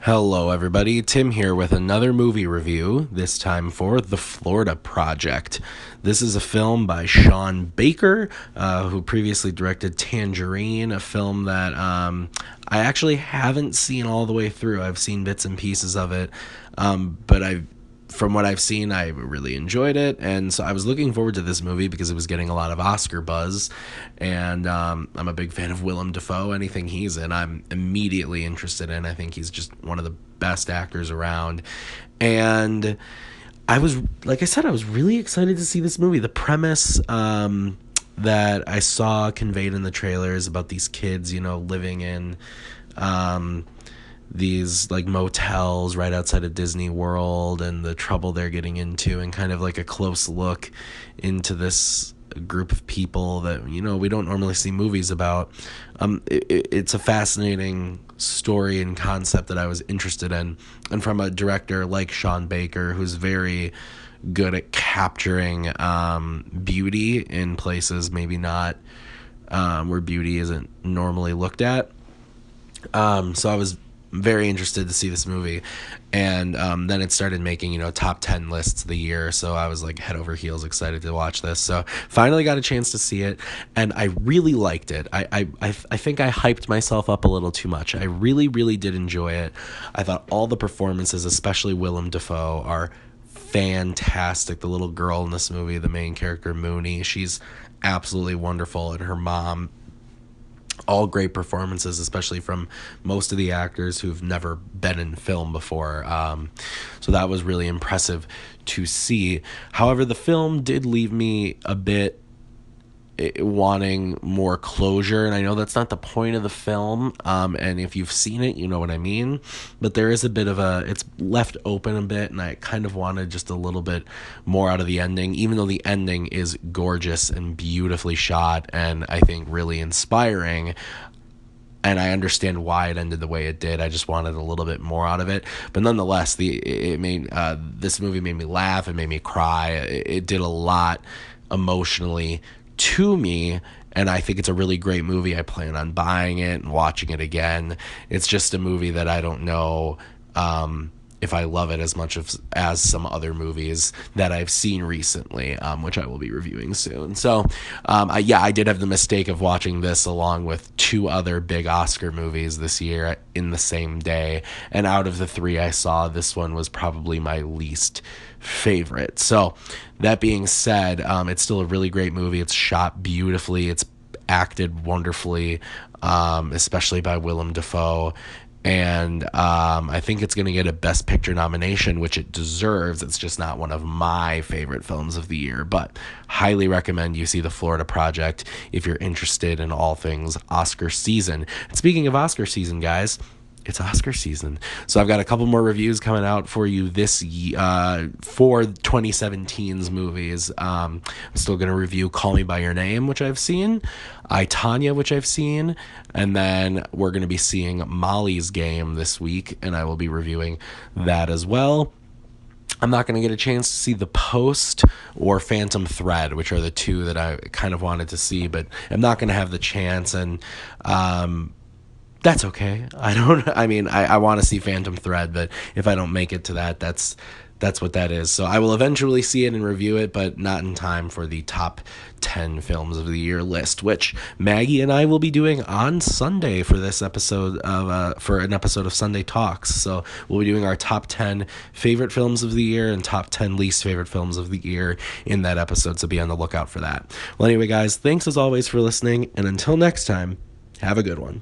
Hello, everybody. Tim here with another movie review, this time for The Florida Project. This is a film by Sean Baker, who previously directed Tangerine, a film that I actually haven't seen all the way through. I've seen bits and pieces of it, but from what I've seen, I really enjoyed it, and so I was looking forward to this movie because it was getting a lot of Oscar buzz, and I'm a big fan of Willem Dafoe. Anything he's in, I'm immediately interested in. I think he's just one of the best actors around, and I was, like I said, I was really excited to see this movie. The premise that I saw conveyed in the trailers about these kids, living in these like motels right outside of Disney World and the trouble they're getting into, and kind of like a close look into this group of people that we don't normally see movies about. It's a fascinating story and concept that I was interested in, and from a director like Sean Baker, who's very good at capturing beauty in places maybe not where beauty isn't normally looked at. So I was very interested to see this movie, and then it started making top 10 lists of the year, so I was like head over heels excited to watch this. So finally got a chance to see it, and I really liked it. I think I hyped myself up a little too much. I really did enjoy it. I thought all the performances, especially Willem Dafoe, are fantastic. The little girl in this movie, the main character Moonee, she's absolutely wonderful, and her mom, all great performances, especially from most of the actors who've never been in film before. So that was really impressive to see. However, the film did leave me a bit wanting more closure, and I know that's not the point of the film, and if you've seen it, you know what I mean, but there is a bit of it's left open a bit, and I kind of wanted just a little bit more out of the ending, even though the ending is gorgeous and beautifully shot, and I think really inspiring, and I understand why it ended the way it did. I just wanted a little bit more out of it, but nonetheless, this movie made me laugh, it made me cry, it did a lot emotionally to me, and I think it's a really great movie. I plan on buying it and watching it again. It's just a movie that I don't know if I love it as much as some other movies that I've seen recently, which I will be reviewing soon. So I did have the mistake of watching this along with two other big Oscar movies this year in the same day, and out of the three I saw, this one was probably my least favorite. So that being said, it's still a really great movie. It's shot beautifully, it's acted wonderfully, especially by Willem Dafoe, and I think it's going to get a Best Picture nomination, which it deserves. It's just not one of my favorite films of the year, but highly recommend you see The Florida Project if you're interested in all things Oscar season. And speaking of Oscar season, guys, it's Oscar season. So I've got a couple more reviews coming out for you this for 2017's movies. I'm still going to review Call Me By Your Name, which I've seen, I, Tonya, which I've seen, and then we're going to be seeing Molly's Game this week, and I will be reviewing that as well. I'm not going to get a chance to see The Post or Phantom Thread, which are the two that I kind of wanted to see, but I'm not going to have the chance, and that's okay. I want to see Phantom Thread, but if I don't make it to that, that's what that is. So I will eventually see it and review it, but not in time for the top 10 films of the year list, which Maggie and I will be doing on Sunday for this episode for an episode of Sunday Talks. So we'll be doing our top 10 favorite films of the year and top 10 least favorite films of the year in that episode, so be on the lookout for that. Well, anyway, guys, thanks as always for listening, and until next time, have a good one.